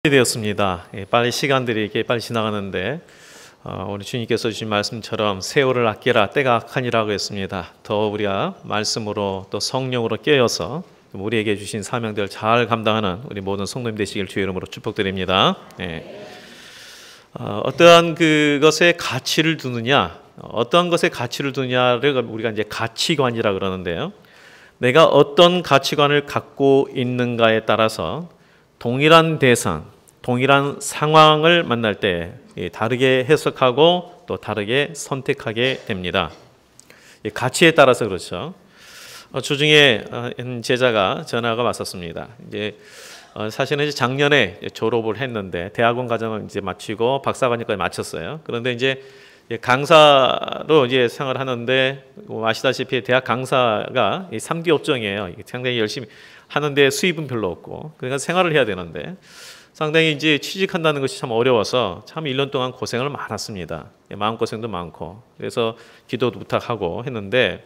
되었습니다. 빨리 시간들이 이렇게 빨리 지나가는데 우리 주님께서 주신 말씀처럼 세월을 아끼라 때가 악하니라고 했습니다. 더 우리가 말씀으로 또 성령으로 깨어서 우리에게 주신 사명들을 잘 감당하는 우리 모든 성도님 되시길 주의 이름으로 축복드립니다. 어떠한 그것에 가치를 두느냐, 어떠한 것에 가치를 두느냐를 우리가 이제 가치관이라 그러는데요. 내가 어떤 가치관을 갖고 있는가에 따라서 동일한 대상, 동일한 상황을 만날 때 다르게 해석하고 또 다르게 선택하게 됩니다. 가치에 따라서 그렇죠. 주중에 제자가 전화가 왔었습니다. 이제 사실은 이제 작년에 졸업을 했는데 대학원 과정을 이제 마치고 박사과정까지 마쳤어요. 그런데 이제 강사로 이제 생활하는데 아시다시피 대학 강사가 3기 업종이에요. 상당히 열심히 하는데 수입은 별로 없고 그러니까 생활을 해야 되는데 상당히 이제 취직한다는 것이 참 어려워서 참 1년 동안 고생을 많았습니다. 마음고생도 많고 그래서 기도도 부탁하고 했는데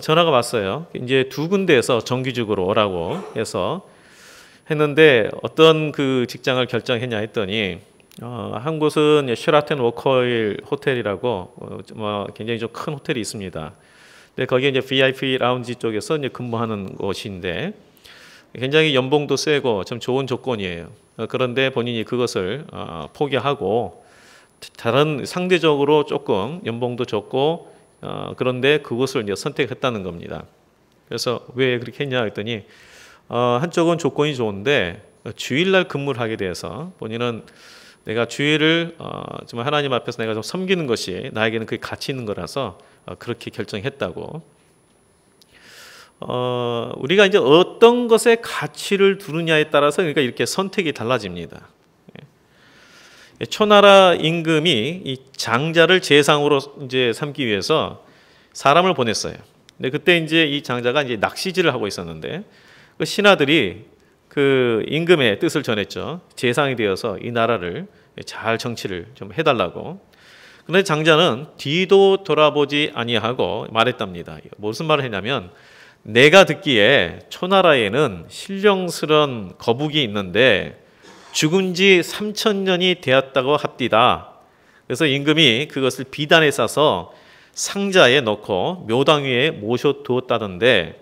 전화가 왔어요. 이제 두 군데에서 정규직으로 오라고 해서 했는데 어떤 그 직장을 결정했냐 했더니 한 곳은 쉐라튼 워커힐 호텔이라고 굉장히 좀 큰 호텔이 있습니다. 근데 거기에 이제 VIP 라운지 쪽에서 이제 근무하는 곳인데 굉장히 연봉도 세고 좀 좋은 조건이에요. 그런데 본인이 그것을 포기하고 다른 상대적으로 조금 연봉도 적고 그런데 그것을 이제 선택했다는 겁니다. 그래서 왜 그렇게 했냐 했더니 한쪽은 조건이 좋은데 주일날 근무를 하게 돼서 본인은 내가 주일을 정말 하나님 앞에서 내가 좀 섬기는 것이 나에게는 그게 가치 있는 거라서 그렇게 결정했다고. 우리가 이제 어떤 것에 가치를 두느냐에 따라서 그러니까 이렇게 선택이 달라집니다. 초나라 임금이 이 장자를 제상으로 이제 삼기 위해서 사람을 보냈어요. 근데 그때 이제 이 장자가 이제 낚시질을 하고 있었는데 그 신하들이 그 임금의 뜻을 전했죠. 제상이 되어서 이 나라를 잘 정치를 좀 해달라고. 그런데 장자는 뒤도 돌아보지 아니하고 말했답니다. 무슨 말을 했냐면 내가 듣기에 초나라에는 신령스런 거북이 있는데 죽은 지 3000년이 되었다고 합디다. 그래서 임금이 그것을 비단에 싸서 상자에 넣고 묘당 위에 모셔두었다던데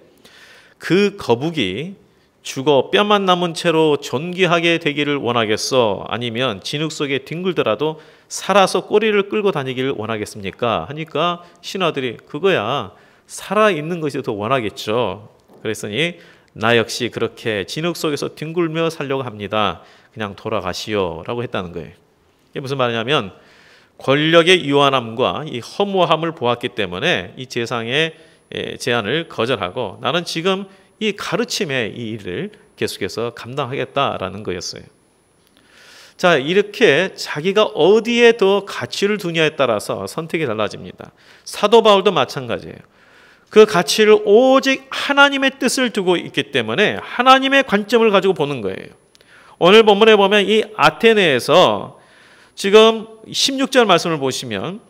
그 거북이 죽어 뼈만 남은 채로 존귀하게 되기를 원하겠어? 아니면 진흙 속에 뒹굴더라도 살아서 꼬리를 끌고 다니기를 원하겠습니까? 하니까 신하들이 그거야 살아있는 것이 더 원하겠죠. 그랬더니 나 역시 그렇게 진흙 속에서 뒹굴며 살려고 합니다. 그냥 돌아가시오 라고 했다는 거예요. 이게 무슨 말이냐면 권력의 유한함과 이 허무함을 보았기 때문에 이 제상의 제안을 거절하고 나는 지금 이 가르침의 이 일을 계속해서 감당하겠다라는 거였어요. 자, 이렇게 자기가 어디에 더 가치를 두냐에 따라서 선택이 달라집니다. 사도 바울도 마찬가지예요. 그 가치를 오직 하나님의 뜻을 두고 있기 때문에 하나님의 관점을 가지고 보는 거예요. 오늘 본문에 보면 이 아테네에서 지금 16절 말씀을 보시면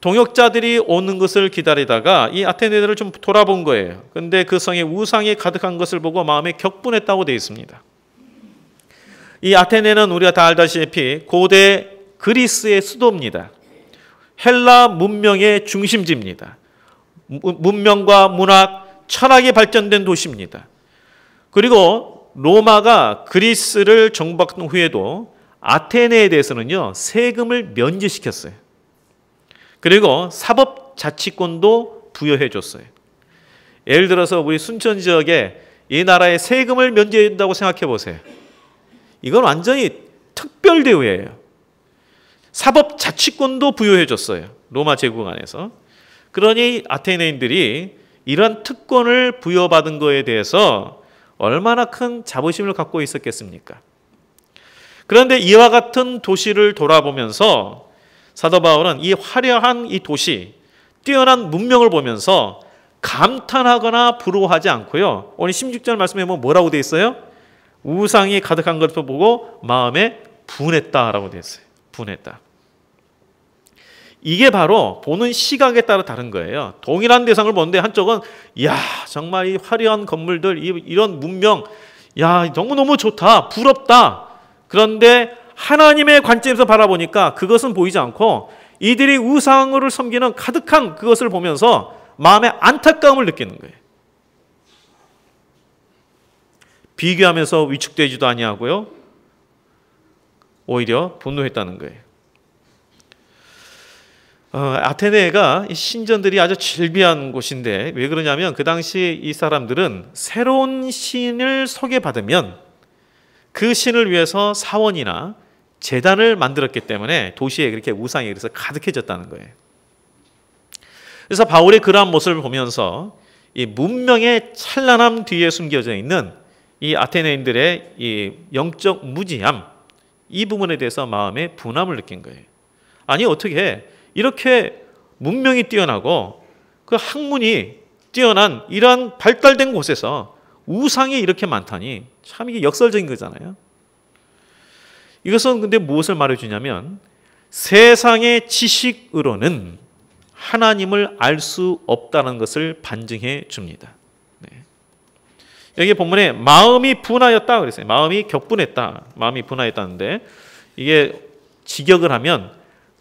동역자들이 오는 것을 기다리다가 이 아테네들을 좀 돌아본 거예요. 그런데 그 성에 우상이 가득한 것을 보고 마음에 격분했다고 되어 있습니다. 이 아테네는 우리가 다 알다시피 고대 그리스의 수도입니다. 헬라 문명의 중심지입니다. 문명과 문학, 철학이 발전된 도시입니다. 그리고 로마가 그리스를 정복한 후에도 아테네에 대해서는요 세금을 면제시켰어요. 그리고 사법자치권도 부여해 줬어요. 예를 들어서 우리 순천 지역에 이 나라에 세금을 면제한다고 생각해 보세요. 이건 완전히 특별 대우예요. 사법자치권도 부여해 줬어요. 로마 제국 안에서. 그러니 아테네인들이 이런 특권을 부여받은 거에 대해서 얼마나 큰 자부심을 갖고 있었겠습니까? 그런데 이와 같은 도시를 돌아보면서 사도 바울은 이 화려한 이 도시, 뛰어난 문명을 보면서 감탄하거나 부러워하지 않고요. 오늘 16절 말씀에 뭐라고 되어 있어요? 우상이 가득한 것을 보고 마음에 분했다라고 되어 있어요. 분했다. 이게 바로 보는 시각에 따라 다른 거예요. 동일한 대상을 보는데 한쪽은 야 정말 이 화려한 건물들 이런 문명 야 너무너무 좋다 부럽다 그런데 하나님의 관점에서 바라보니까 그것은 보이지 않고 이들이 우상을 섬기는 가득한 그것을 보면서 마음에 안타까움을 느끼는 거예요. 비교하면서 위축되지도 아니하고요. 오히려 분노했다는 거예요. 아테네가 신전들이 아주 질비한 곳인데 왜 그러냐면 그 당시 이 사람들은 새로운 신을 소개받으면 그 신을 위해서 사원이나 제단을 만들었기 때문에 도시에 그렇게 우상이 그래서 가득해졌다는 거예요. 그래서 바울의 그러한 모습을 보면서 이 문명의 찬란함 뒤에 숨겨져 있는 이 아테네인들의 이 영적 무지함, 이 부분에 대해서 마음의 분함을 느낀 거예요. 아니 어떻게 이렇게 문명이 뛰어나고 그 학문이 뛰어난 이러한 발달된 곳에서 우상이 이렇게 많다니 참 이게 역설적인 거잖아요. 이것은 근데 무엇을 말해주냐면 세상의 지식으로는 하나님을 알 수 없다는 것을 반증해 줍니다. 네. 여기 본문에 마음이 분하였다 그랬어요. 마음이 격분했다. 마음이 분하였다는데 이게 직역을 하면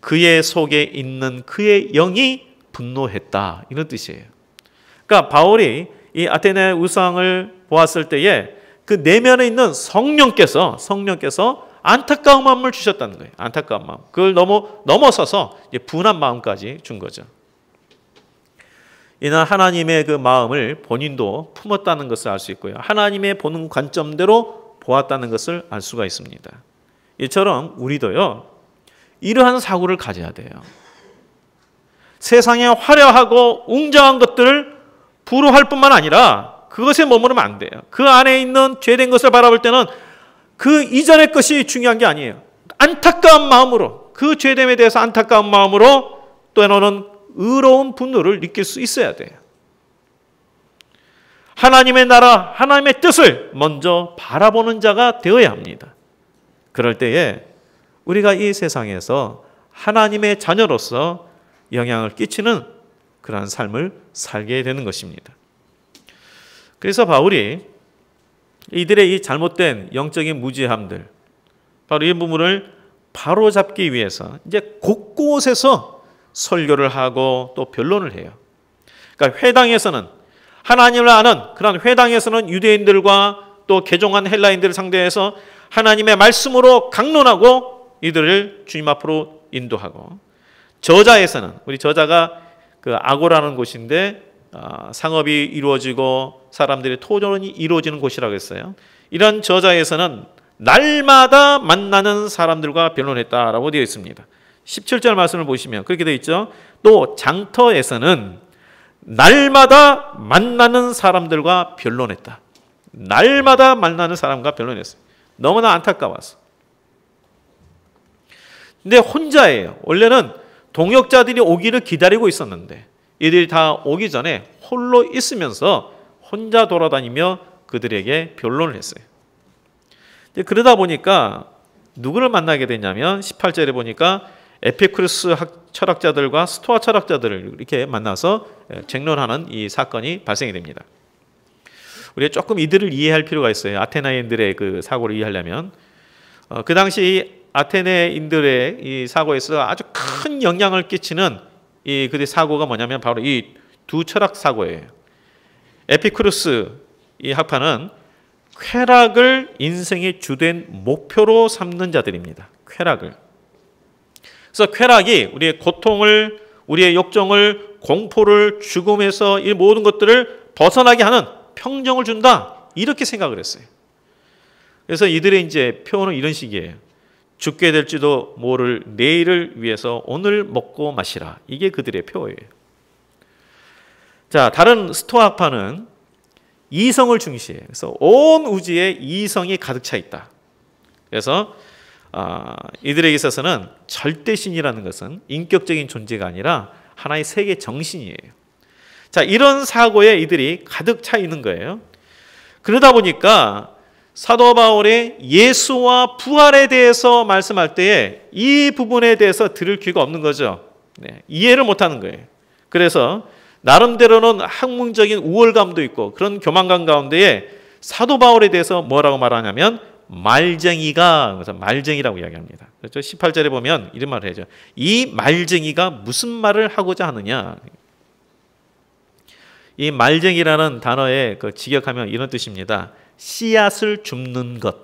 그의 속에 있는 그의 영이 분노했다 이런 뜻이에요. 그러니까 바울이 이 아테네 우상을 보았을 때에 그 내면에 있는 성령께서 안타까운 마음을 주셨다는 거예요. 안타까운 마음. 그걸 넘어서서 분한 마음까지 준 거죠. 이는 하나님의 그 마음을 본인도 품었다는 것을 알 수 있고요. 하나님의 보는 관점대로 보았다는 것을 알 수가 있습니다. 이처럼 우리도요. 이러한 사고를 가져야 돼요. 세상에 화려하고 웅장한 것들을 부러워할 뿐만 아니라 그것에 머무르면 안 돼요. 그 안에 있는 죄된 것을 바라볼 때는 그 이전의 것이 중요한 게 아니에요. 안타까운 마음으로, 그 죄됨에 대해서 안타까운 마음으로 때로는 의로운 분노를 느낄 수 있어야 돼요. 하나님의 나라, 하나님의 뜻을 먼저 바라보는 자가 되어야 합니다. 그럴 때에 우리가 이 세상에서 하나님의 자녀로서 영향을 끼치는 그러한 삶을 살게 되는 것입니다. 그래서 바울이 이들의 이 잘못된 영적인 무지함들, 바로 이 부분을 바로잡기 위해서 이제 곳곳에서 설교를 하고 또 변론을 해요. 그러니까 회당에서는 하나님을 아는 그런 회당에서는 유대인들과 또 개종한 헬라인들을 상대해서 하나님의 말씀으로 강론하고 이들을 주님 앞으로 인도하고, 저자에서는 우리 저자가 그 아고라는 곳인데 상업이 이루어지고 사람들의 토론이 이루어지는 곳이라고 했어요. 이런 저자에서는 날마다 만나는 사람들과 변론했다라고 되어 있습니다. 17절 말씀을 보시면 그렇게 되어 있죠. 또 장터에서는 날마다 만나는 사람들과 변론했다. 날마다 만나는 사람과 변론했어요. 너무나 안타까워서. 근데 혼자예요. 원래는 동역자들이 오기를 기다리고 있었는데 이들이 다 오기 전에 홀로 있으면서 혼자 돌아다니며 그들에게 변론을 했어요. 그러다 보니까 누구를 만나게 되냐면 18절에 보니까 에피쿠르스 철학자들과 스토아 철학자들을 이렇게 만나서 쟁론하는 이 사건이 발생이 됩니다. 우리가 조금 이들을 이해할 필요가 있어요. 아테나인들의 그 사고를 이해하려면 그 당시 아테네인들의 이 사고에서 아주 큰 영향을 끼치는 이 그들의 사고가 뭐냐면 바로 이 두 철학 사고예요. 에피쿠르스 이 학파는 쾌락을 인생의 주된 목표로 삼는 자들입니다. 쾌락을. 그래서 쾌락이 우리의 고통을, 우리의 욕정을, 공포를, 죽음에서 이 모든 것들을 벗어나게 하는 평정을 준다. 이렇게 생각을 했어요. 그래서 이들의 이제 표현은 이런 식이에요. 죽게 될지도 모를 내일을 위해서 오늘 먹고 마시라. 이게 그들의 표예요. 자, 다른 스토아파는 이성을 중시해요. 그래서 온 우주에 이성이 가득 차 있다. 그래서 이들에게 있어서는 절대신이라는 것은 인격적인 존재가 아니라 하나의 세계 정신이에요. 자, 이런 사고에 이들이 가득 차 있는 거예요. 그러다 보니까 사도 바울이 예수와 부활에 대해서 말씀할 때에 이 부분에 대해서 들을 귀가 없는 거죠. 네, 이해를 못하는 거예요. 그래서 나름대로는 학문적인 우월감도 있고 그런 교만감 가운데에 사도 바울에 대해서 뭐라고 말하냐면 말쟁이가, 그래서 말쟁이라고 이야기합니다. 그렇죠? 18절에 보면 이런 말을 해죠. 이 말쟁이가 무슨 말을 하고자 하느냐. 이 말쟁이라는 단어에 그 직역하면 이런 뜻입니다. 씨앗을 줍는 것.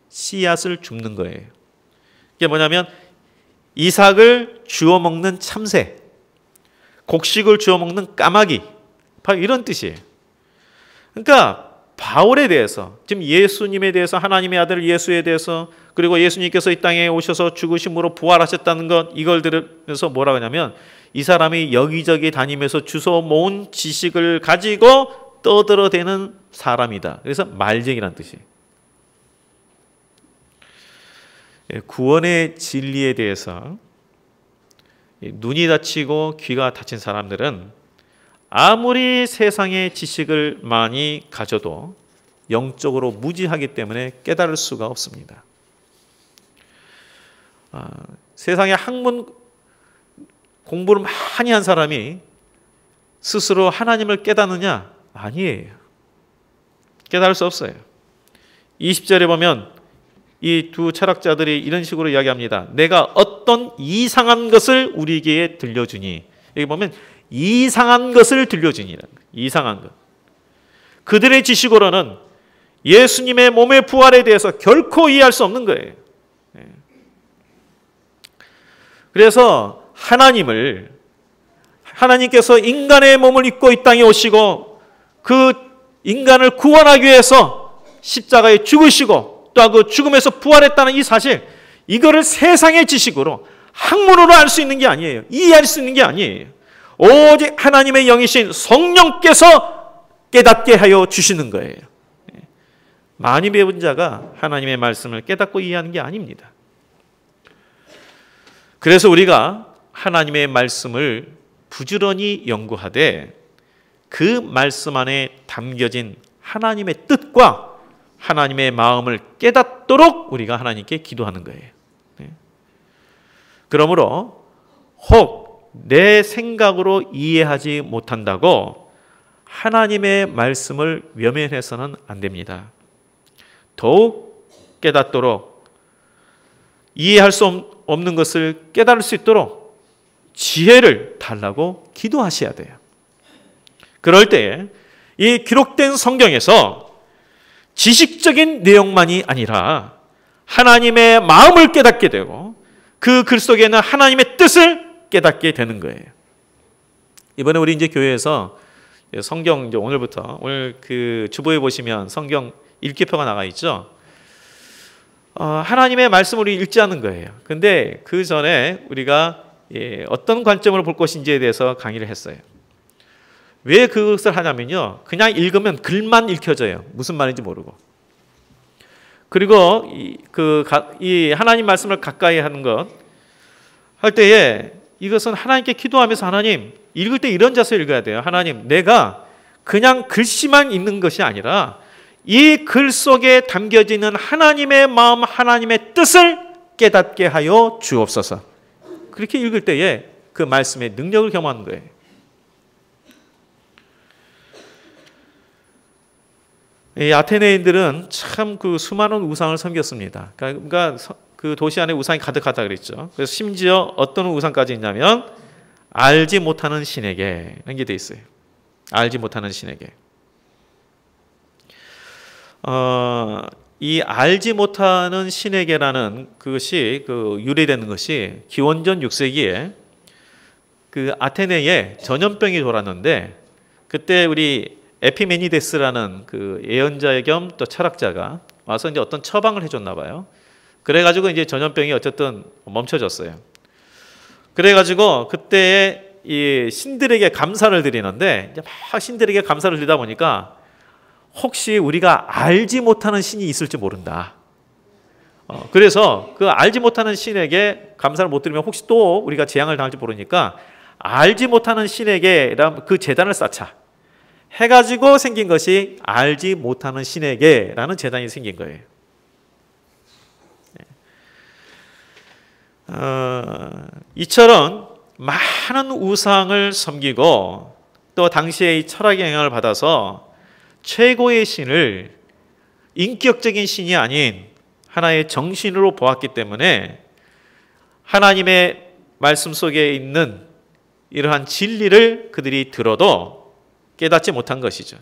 씨앗을 줍는 거예요. 이게 뭐냐면 이삭을 주워 먹는 참새, 곡식을 주워 먹는 까마귀, 바로 이런 뜻이에요. 그러니까 바울에 대해서, 지금 예수님에 대해서, 하나님의 아들 예수에 대해서, 그리고 예수님께서 이 땅에 오셔서 죽으심으로 부활하셨다는 것, 이걸 들으면서 뭐라고 하냐면 이 사람이 여기저기 다니면서 주워 모은 지식을 가지고 떠들어대는 사람이다. 그래서 말쟁이란 뜻이에요. 구원의 진리에 대해서 눈이 다치고 귀가 다친 사람들은 아무리 세상의 지식을 많이 가져도 영적으로 무지하기 때문에 깨달을 수가 없습니다. 세상의 학문 공부를 많이 한 사람이 스스로 하나님을 깨닫느냐? 아니에요. 깨달을 수 없어요. 20절에 보면 이 두 철학자들이 이런 식으로 이야기합니다. 내가 어떤 이상한 것을 우리에게 들려주니. 여기 보면 이상한 것을 들려주니라는 거예요. 이상한 것. 그들의 지식으로는 예수님의 몸의 부활에 대해서 결코 이해할 수 없는 거예요. 그래서 하나님께서 인간의 몸을 입고 이 땅에 오시고 그 인간을 구원하기 위해서 십자가에 죽으시고 또 그 죽음에서 부활했다는 이 사실, 이거를 세상의 지식으로 학문으로 알 수 있는 게 아니에요. 이해할 수 있는 게 아니에요. 오직 하나님의 영이신 성령께서 깨닫게 하여 주시는 거예요. 많이 배운 자가 하나님의 말씀을 깨닫고 이해하는 게 아닙니다. 그래서 우리가 하나님의 말씀을 부지런히 연구하되 그 말씀 안에 담겨진 하나님의 뜻과 하나님의 마음을 깨닫도록 우리가 하나님께 기도하는 거예요. 그러므로 혹 내 생각으로 이해하지 못한다고 하나님의 말씀을 외면해서는 안 됩니다. 더욱 깨닫도록, 이해할 수 없는 것을 깨달을 수 있도록 지혜를 달라고 기도하셔야 돼요. 그럴 때에 이 기록된 성경에서 지식적인 내용만이 아니라 하나님의 마음을 깨닫게 되고 그 글 속에 있는 하나님의 뜻을 깨닫게 되는 거예요. 이번에 우리 이제 교회에서 성경 이제 오늘 그 주보에 보시면 성경 읽기표가 나가 있죠. 하나님의 말씀을 읽지 않는 거예요. 근데 그 전에 우리가 어떤 관점으로 볼 것인지에 대해서 강의를 했어요. 왜 그것을 하냐면요, 그냥 읽으면 글만 읽혀져요. 무슨 말인지 모르고. 그리고 이 하나님 말씀을 가까이 하는 것 할 때에 이것은 하나님께 기도하면서, 하나님, 읽을 때 이런 자세로 읽어야 돼요. 하나님, 내가 그냥 글씨만 읽는 것이 아니라 이 글 속에 담겨지는 하나님의 마음, 하나님의 뜻을 깨닫게 하여 주옵소서. 그렇게 읽을 때에 그 말씀의 능력을 경험하는 거예요. 이 아테네인들은 참 그 수많은 우상을 섬겼습니다. 그러니까 그 도시 안에 우상이 가득하다 그랬죠. 그래서 심지어 어떤 우상까지 있냐면 알지 못하는 신에게 이런 게 돼 있어요. 알지 못하는 신에게. 이 알지 못하는 신에게라는 그것이 유래되는 것이 기원전 6세기에 그 아테네에 전염병이 돌았는데, 그때 우리 에피메니데스라는 그 예언자 겸 또 철학자가 와서 이제 어떤 처방을 해줬나 봐요. 그래가지고 이제 전염병이 어쨌든 멈춰졌어요. 그래가지고 그때 이 신들에게 감사를 드리는데, 이제 막 신들에게 감사를 드리다 보니까 혹시 우리가 알지 못하는 신이 있을지 모른다. 그래서 그 알지 못하는 신에게 감사를 못 드리면 혹시 또 우리가 재앙을 당할지 모르니까 알지 못하는 신에게 그 제단을 쌓자 해가지고 생긴 것이 알지 못하는 신에게라는 제단이 생긴 거예요. 이처럼 많은 우상을 섬기고 또 당시에 이 철학의 영향을 받아서 최고의 신을 인격적인 신이 아닌 하나의 정신으로 보았기 때문에 하나님의 말씀 속에 있는 이러한 진리를 그들이 들어도 깨닫지 못한 것이죠.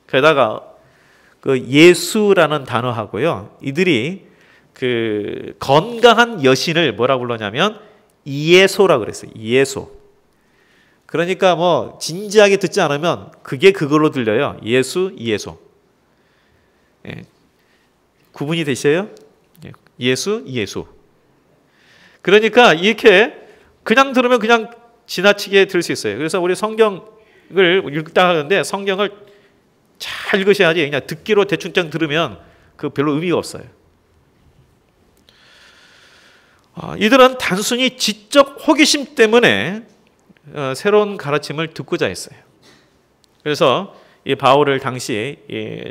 게다가 그 예수라는 단어하고요, 이들이 그 건강한 여신을 뭐라고 불렀냐면 이예소라고 그랬어요. 이예소. 그러니까 뭐 진지하게 듣지 않으면 그게 그걸로 들려요. 예수, 이예소. 예. 구분이 되셔요? 예수, 이예수. 그러니까 이렇게 그냥 들으면 그냥 지나치게 들을 수 있어요. 그래서 우리 성경을 읽다 하는데 성경을 잘 읽으셔야지 그냥 듣기로 대충 들으면 그 별로 의미가 없어요. 이들은 단순히 지적 호기심 때문에 새로운 가르침을 듣고자 했어요. 그래서 이 바울을 당시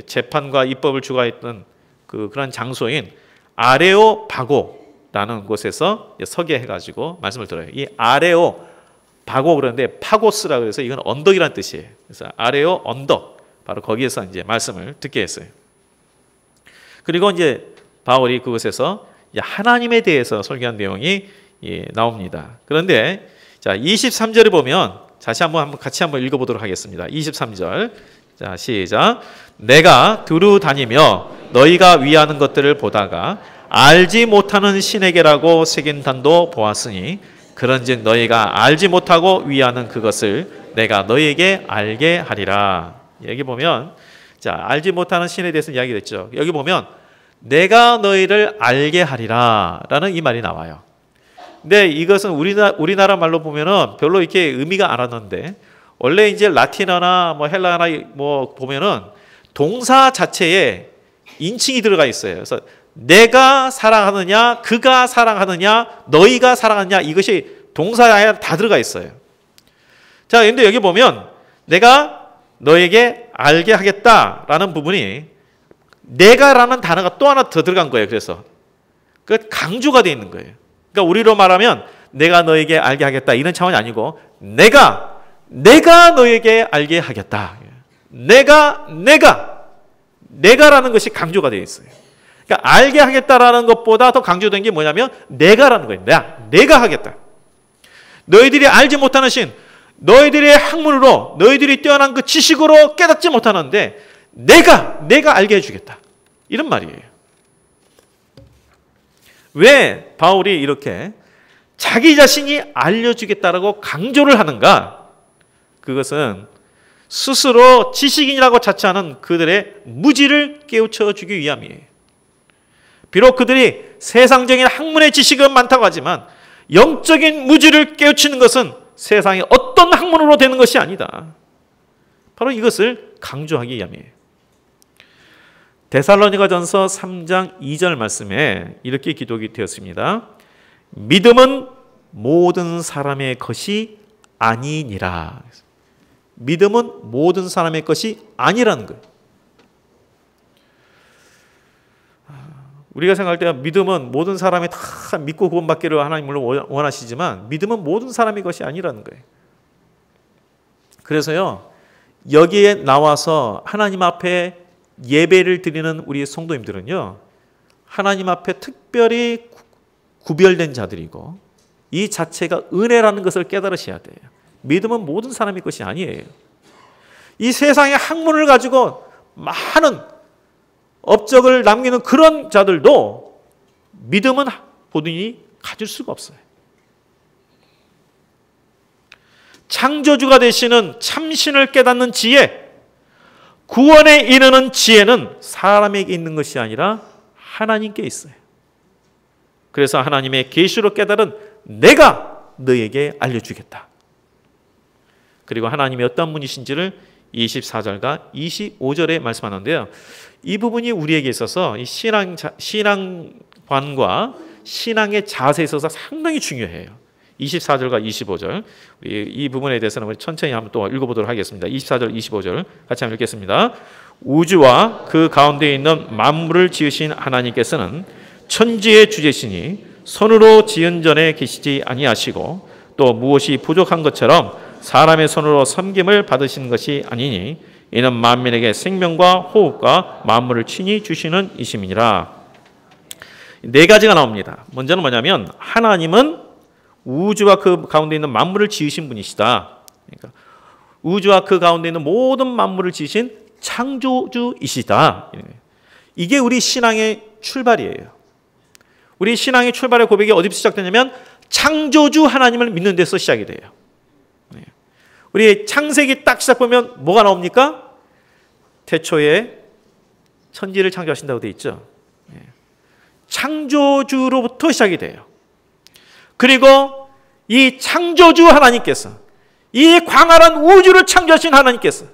재판과 입법을 주관했던 그런 장소인 아레오바고라는 곳에서 서게 해가지고 말씀을 들어요. 이 아레오바고 그러는데 파고스라고 해서 이건 언덕이라는 뜻이에요. 그래서 아레오 언덕, 바로 거기에서 이제 말씀을 듣게 했어요. 그리고 이제 바울이 그곳에서 하나님에 대해서 설교한 내용이 나옵니다. 그런데 자 23절에 보면 같이 한번 읽어보도록 하겠습니다. 23절. 자 시작. 내가 두루 다니며 너희가 위하는 것들을 보다가 알지 못하는 신에게라고 새긴 단도 보았으니 그런즉 너희가 알지 못하고 위하는 그것을 내가 너희에게 알게 하리라. 여기 보면 자 알지 못하는 신에 대해서 이야기했죠. 여기 보면 내가 너희를 알게 하리라 라는 이 말이 나와요. 근데 이것은 우리나라 말로 보면은 별로 이렇게 의미가 안 왔는데 원래 이제 라틴어나 뭐 헬라어나 뭐 보면은 동사 자체에 인칭이 들어가 있어요. 그래서 내가 사랑하느냐, 그가 사랑하느냐, 너희가 사랑하느냐 이것이 동사에 다 들어가 있어요. 자, 그런데 여기 보면 내가 너에게 알게 하겠다라는 부분이 내가라는 단어가 또 하나 더 들어간 거예요. 그래서 그 강조가 되어 있는 거예요. 그러니까 우리로 말하면 내가 너에게 알게 하겠다 이런 차원이 아니고 내가 너에게 알게 하겠다. 내가라는 것이 강조가 되어 있어요. 그러니까 알게 하겠다라는 것보다 더 강조된 게 뭐냐면 내가라는 거예요. 내가 하겠다. 너희들이 알지 못하는 신, 너희들의 학문으로, 너희들이 뛰어난 그 지식으로 깨닫지 못하는데 내가 알게 해주겠다. 이런 말이에요. 왜 바울이 이렇게 자기 자신이 알려주겠다라고 강조를 하는가? 그것은 스스로 지식인이라고 자처하는 그들의 무지를 깨우쳐주기 위함이에요. 비록 그들이 세상적인 학문의 지식은 많다고 하지만 영적인 무지를 깨우치는 것은 세상의 어떤 학문으로 되는 것이 아니다. 바로 이것을 강조하기 위함이에요. 데살로니가전서 3장 2절 말씀에 이렇게 기록이 되었습니다. 믿음은 모든 사람의 것이 아니니라. 믿음은 모든 사람의 것이 아니라는 거예요. 우리가 생각할 때 믿음은 모든 사람이 다 믿고 구원받기를 하나님 물론 원하시지만 믿음은 모든 사람의 것이 아니라는 거예요. 그래서요 여기에 나와서 하나님 앞에 예배를 드리는 우리 성도님들은요 하나님 앞에 특별히 구별된 자들이고 이 자체가 은혜라는 것을 깨달으셔야 돼요. 믿음은 모든 사람의 것이 아니에요. 이 세상의 학문을 가지고 많은 업적을 남기는 그런 자들도 믿음은 본인이 가질 수가 없어요. 창조주가 되시는 참신을 깨닫는 지혜, 구원에 이르는 지혜는 사람에게 있는 것이 아니라 하나님께 있어요. 그래서 하나님의 계시로 깨달은 내가 너에게 알려주겠다. 그리고 하나님이 어떤 분이신지를 24절과 25절에 말씀하는데요. 이 부분이 우리에게 있어서 이 신앙관과 신앙의 자세에 있어서 상당히 중요해요. 24절과 25절 이 부분에 대해서는 우리 천천히 한번 또 읽어보도록 하겠습니다. 24절, 25절 같이 한번 읽겠습니다. 우주와 그 가운데 있는 만물을 지으신 하나님께서는 천지의 주제시니 손으로 지은 전에 계시지 아니하시고 또 무엇이 부족한 것처럼 사람의 손으로 섬김을 받으신 것이 아니니 이는 만민에게 생명과 호흡과 만물을 친히 주시는 이심이니라. 네 가지가 나옵니다. 먼저는 뭐냐면 하나님은 우주와 그 가운데 있는 만물을 지으신 분이시다. 그러니까 우주와 그 가운데 있는 모든 만물을 지으신 창조주이시다. 이게 우리 신앙의 출발이에요. 우리 신앙의 출발의 고백이 어디서 시작되냐면 창조주 하나님을 믿는 데서 시작이 돼요. 우리 창세기 딱 시작보면 뭐가 나옵니까? 태초에 천지를 창조하신다고 되어 있죠. 창조주로부터 시작이 돼요. 그리고 이 창조주 하나님께서, 이 광활한 우주를 창조하신 하나님께서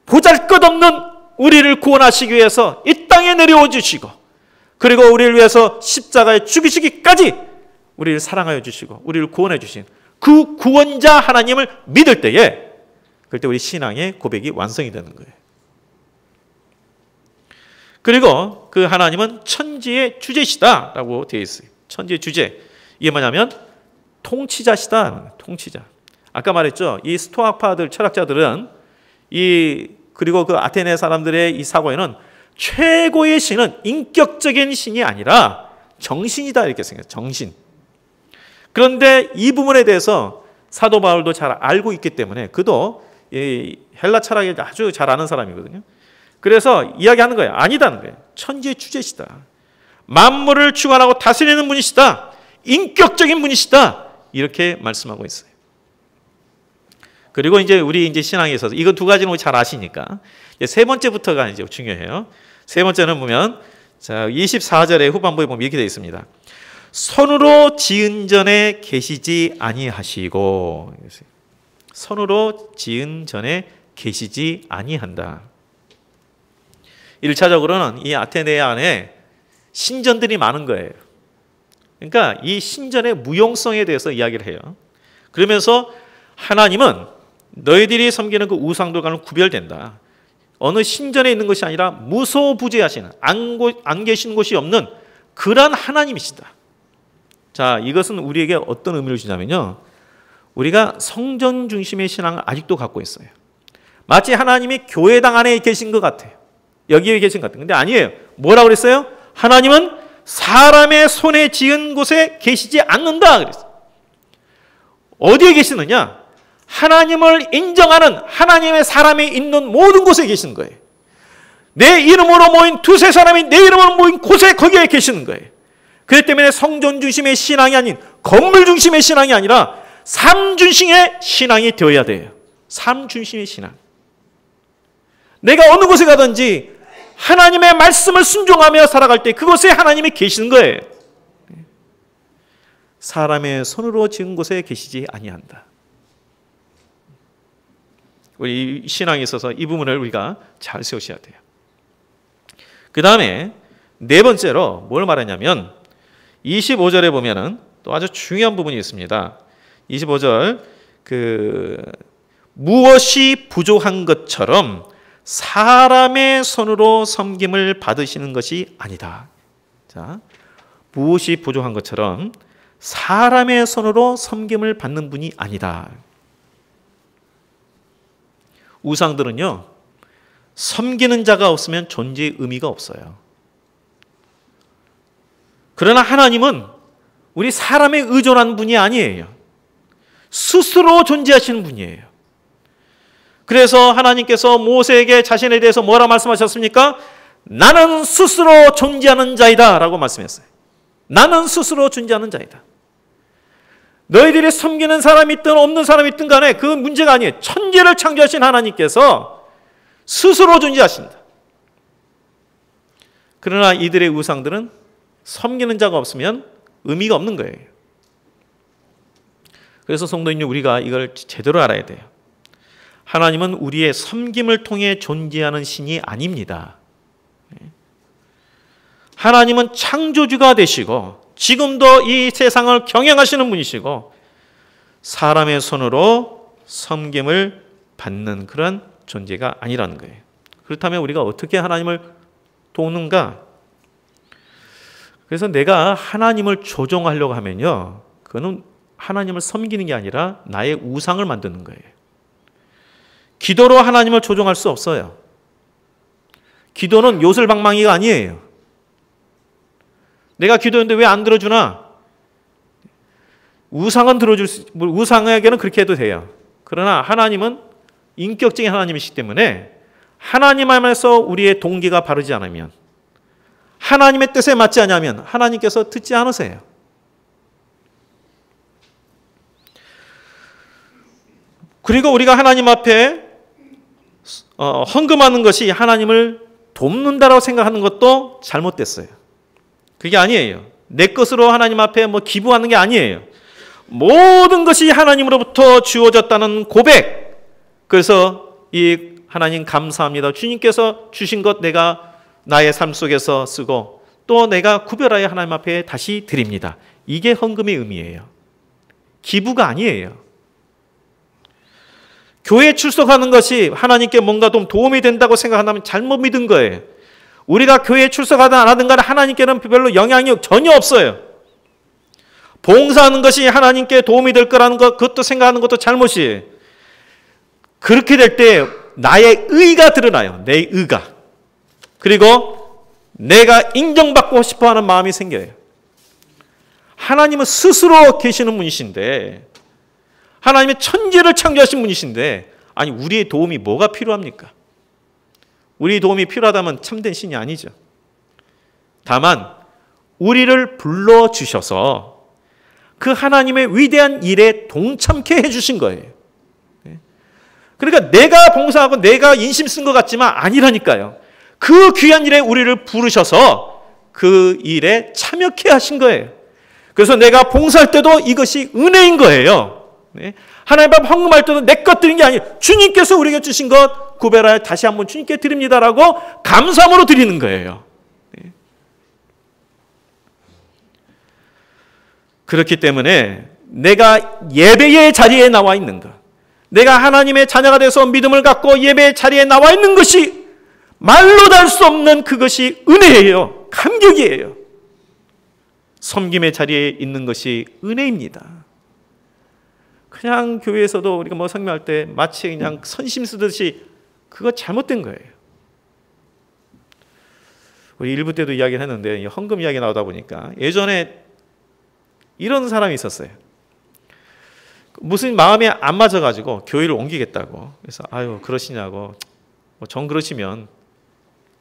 보잘것없는 우리를 구원하시기 위해서 이 땅에 내려와 주시고, 그리고 우리를 위해서 십자가에 죽이시기까지 우리를 사랑하여 주시고 우리를 구원해 주신 그 구원자 하나님을 믿을 때에, 그때 우리 신앙의 고백이 완성이 되는 거예요. 그리고 그 하나님은 천지의 주제시다라고 되어 있어요. 천지의 주제. 이게 뭐냐면 통치자시다. 통치자. 아까 말했죠. 이 스토아파들, 철학자들은 그리고 그 아테네 사람들의 이 사고에는 최고의 신은 인격적인 신이 아니라 정신이다 이렇게 생각해요. 정신. 그런데 이 부분에 대해서 사도 바울도 잘 알고 있기 때문에 그도 이 헬라 철학을 아주 잘 아는 사람이거든요. 그래서 이야기하는 거예요. 아니다는 거예요. 천지의 주제시다. 만물을 주관하고 다스리는 분이시다. 인격적인 분이시다. 이렇게 말씀하고 있어요. 그리고 이제 우리 이제 신앙에 있어서 이거 두 가지는 잘 아시니까 세 번째부터가 이제 중요해요. 세 번째는 보면 자 24절의 후반부에 보면 이렇게 되어 있습니다. 손으로 지은 전에 계시지 아니하시고, 손으로 지은 전에 계시지 아니한다. 1차적으로는 이 아테네 안에 신전들이 많은 거예요. 그러니까 이 신전의 무용성에 대해서 이야기를 해요. 그러면서 하나님은 너희들이 섬기는 그 우상들과는 구별된다. 어느 신전에 있는 것이 아니라 무소부재하시는, 안 계신 곳이 없는 그러한 하나님이시다. 자, 이것은 우리에게 어떤 의미를 주냐면요, 우리가 성전 중심의 신앙을 아직도 갖고 있어요. 마치 하나님이 교회당 안에 계신 것 같아요. 여기에 계신 것 같아요. 근데 아니에요. 뭐라고 그랬어요? 하나님은 사람의 손에 지은 곳에 계시지 않는다 그랬어요. 어디에 계시느냐? 하나님을 인정하는 하나님의 사람이 있는 모든 곳에 계시는 거예요. 내 이름으로 모인 두세 사람이 내 이름으로 모인 곳에 거기에 계시는 거예요. 그렇기 때문에 성전 중심의 신앙이 아닌 건물 중심의 신앙이 아니라 삶 중심의 신앙이 되어야 돼요. 삶 중심의 신앙. 내가 어느 곳에 가든지 하나님의 말씀을 순종하며 살아갈 때 그곳에 하나님이 계시는 거예요. 사람의 손으로 지은 곳에 계시지 아니한다. 우리 신앙에 있어서 이 부분을 우리가 잘 세우셔야 돼요. 그 다음에 네 번째로 뭘 말하냐면 25절에 보면은 또 아주 중요한 부분이 있습니다. 25절 무엇이 부족한 것처럼 사람의 손으로 섬김을 받으시는 것이 아니다. 자, 무엇이 부족한 것처럼 사람의 손으로 섬김을 받는 분이 아니다. 우상들은요, 섬기는 자가 없으면 존재의 의미가 없어요. 그러나 하나님은 우리 사람에 의존한 분이 아니에요. 스스로 존재하시는 분이에요. 그래서 하나님께서 모세에게 자신에 대해서 뭐라 말씀하셨습니까? 나는 스스로 존재하는 자이다 라고 말씀했어요. 나는 스스로 존재하는 자이다. 너희들이 섬기는 사람이 있든 없는 사람이 있든 간에 그 문제가 아니에요. 천지를 창조하신 하나님께서 스스로 존재하신다. 그러나 이들의 우상들은 섬기는 자가 없으면 의미가 없는 거예요. 그래서 성도님, 우리가 이걸 제대로 알아야 돼요. 하나님은 우리의 섬김을 통해 존재하는 신이 아닙니다. 하나님은 창조주가 되시고 지금도 이 세상을 경영하시는 분이시고 사람의 손으로 섬김을 받는 그런 존재가 아니라는 거예요. 그렇다면 우리가 어떻게 하나님을 돕는가? 그래서 내가 하나님을 조종하려고 하면요, 그거는 하나님을 섬기는 게 아니라 나의 우상을 만드는 거예요. 기도로 하나님을 조종할 수 없어요. 기도는 요술방망이가 아니에요. 내가 기도했는데 왜 안 들어주나? 우상은 우상에게는 그렇게 해도 돼요. 그러나 하나님은 인격적인 하나님이시기 때문에 하나님 안에서 우리의 동기가 바르지 않으면, 하나님의 뜻에 맞지 않으면 하나님께서 듣지 않으세요. 그리고 우리가 하나님 앞에 헌금하는 것이 하나님을 돕는다라고 생각하는 것도 잘못됐어요. 그게 아니에요. 내 것으로 하나님 앞에 기부하는 게 아니에요. 모든 것이 하나님으로부터 주어졌다는 고백. 그래서 이 하나님 감사합니다. 주님께서 주신 것 내가 나의 삶 속에서 쓰고 또 내가 구별하여 하나님 앞에 다시 드립니다. 이게 헌금의 의미예요. 기부가 아니에요. 교회에 출석하는 것이 하나님께 뭔가 좀 도움이 된다고 생각한다면 잘못 믿은 거예요. 우리가 교회에 출석하든 안 하든 간에 하나님께는 별로 영향이 전혀 없어요. 봉사하는 것이 하나님께 도움이 될 거라는 것, 그것도 생각하는 것도 잘못이에요. 그렇게 될 때 나의 의가 드러나요. 내 의가. 그리고 내가 인정받고 싶어하는 마음이 생겨요. 하나님은 스스로 계시는 분이신데, 하나님의 천지를 창조하신 분이신데, 아니 우리의 도움이 뭐가 필요합니까? 우리의 도움이 필요하다면 참된 신이 아니죠. 다만 우리를 불러주셔서 그 하나님의 위대한 일에 동참케 해주신 거예요. 그러니까 내가 봉사하고 내가 인심 쓴 것 같지만 아니라니까요. 그 귀한 일에 우리를 부르셔서 그 일에 참여케 하신 거예요. 그래서 내가 봉사할 때도 이것이 은혜인 거예요. 하나님 앞에 헌금할 때도 내 것 드린 게 아니에요. 주님께서 우리에게 주신 것 구별하여 다시 한번 주님께 드립니다라고 감사함으로 드리는 거예요. 그렇기 때문에 내가 예배의 자리에 나와 있는 것, 내가 하나님의 자녀가 돼서 믿음을 갖고 예배의 자리에 나와 있는 것이 말로 다 할 수 없는 그것이 은혜예요. 감격이에요. 섬김의 자리에 있는 것이 은혜입니다. 그냥 교회에서도 우리가 성명할 때 마치 그냥 선심 쓰듯이 그거 잘못된 거예요. 우리 일부 때도 이야기를 했는데 헌금 이야기 나오다 보니까 예전에 이런 사람이 있었어요. 무슨 마음에 안 맞아가지고 교회를 옮기겠다고. 그래서 아유 그러시냐고. 정 그러시면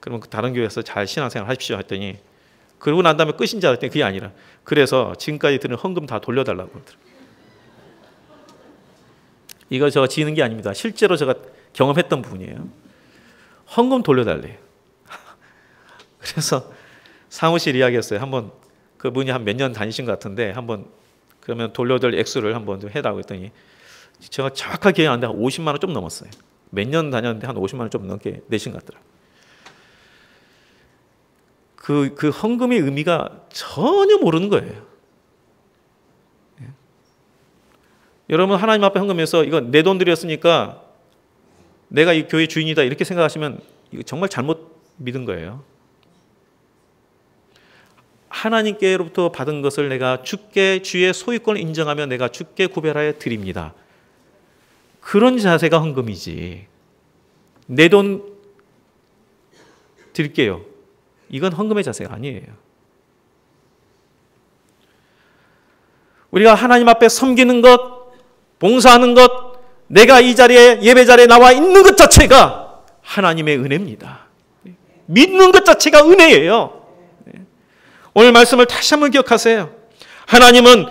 그러면 다른 교회에서 잘 신앙생활 하십시오 했더니 그러고 난 다음에 끝인 줄 알았더니 그게 아니라 그래서 지금까지 드는 헌금 다 돌려달라고 그러더라고요. 이거 제가 지는 게 아닙니다. 실제로 제가 경험했던 부분이에요. 헌금 돌려달래요. 그래서 사무실 이야기했어요. 한번 그분이 한 몇 년 다니신 것 같은데 한번 그러면 돌려줄 액수를 한번 좀 해달라고 했더니 제가 정확하게 기억이 안 나는데 한 50만 원 좀 넘었어요. 몇 년 다녔는데 한 50만 원 좀 넘게 내신 것 같더라고요. 그 헌금의 의미가 전혀 모르는 거예요. 여러분 하나님 앞에 헌금해서 이거 내 돈 들였으니까 내가 이 교회 주인이다 이렇게 생각하시면 이거 정말 잘못 믿은 거예요. 하나님께로부터 받은 것을 내가 주께 주의 소유권을 인정하며 내가 주께 구별하여 드립니다. 그런 자세가 헌금이지. 내 돈 드릴게요. 이건 헌금의 자세가 아니에요. 우리가 하나님 앞에 섬기는 것, 봉사하는 것, 내가 이 자리에 예배 자리에 나와 있는 것 자체가 하나님의 은혜입니다. 믿는 것 자체가 은혜예요. 오늘 말씀을 다시 한번 기억하세요. 하나님은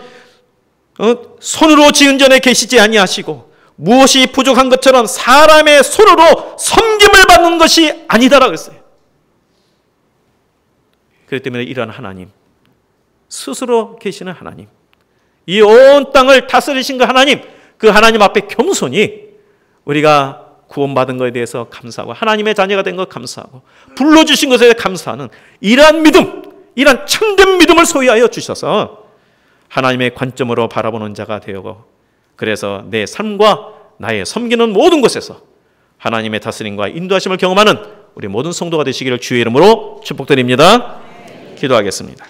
손으로 지은 전에 계시지 아니하시고 무엇이 부족한 것처럼 사람의 손으로 섬김을 받는 것이 아니다라고 했어요. 그렇기 때문에 이런 하나님, 스스로 계시는 하나님, 이 온 땅을 다스리신 그 하나님, 그 하나님 앞에 겸손히 우리가 구원받은 것에 대해서 감사하고 하나님의 자녀가 된 것 감사하고 불러주신 것에 대해 감사하는 이러한 믿음, 이러한 참된 믿음을 소유하여 주셔서 하나님의 관점으로 바라보는 자가 되고 그래서 내 삶과 나의 섬기는 모든 곳에서 하나님의 다스림과 인도하심을 경험하는 우리 모든 성도가 되시기를 주의 이름으로 축복드립니다. 기도하겠습니다.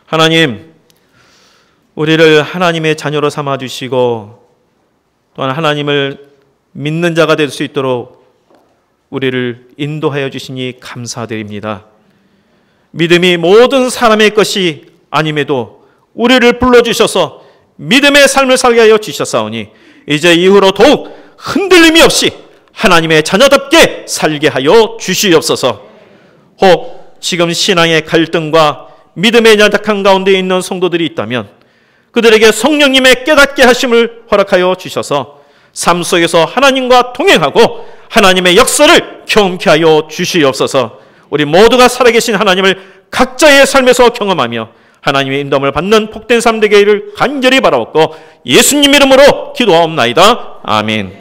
하나님, 우리를 하나님의 자녀로 삼아주시고 또한 하나님을 믿는 자가 될 수 있도록 우리를 인도하여 주시니 감사드립니다. 믿음이 모든 사람의 것이 아님에도 우리를 불러주셔서 믿음의 삶을 살게 하여 주셨사오니 이제 이후로 더욱 흔들림이 없이 하나님의 자녀답게 살게 하여 주시옵소서. 혹 지금 신앙의 갈등과 믿음의 연약한 가운데 있는 성도들이 있다면 그들에게 성령님의 깨닫게 하심을 허락하여 주셔서 삶 속에서 하나님과 동행하고 하나님의 역사를 경험케 하여 주시옵소서. 우리 모두가 살아계신 하나님을 각자의 삶에서 경험하며 하나님의 인도함을 받는 복된 삶 되기를 간절히 바라옵고 예수님 이름으로 기도하옵나이다. 아멘.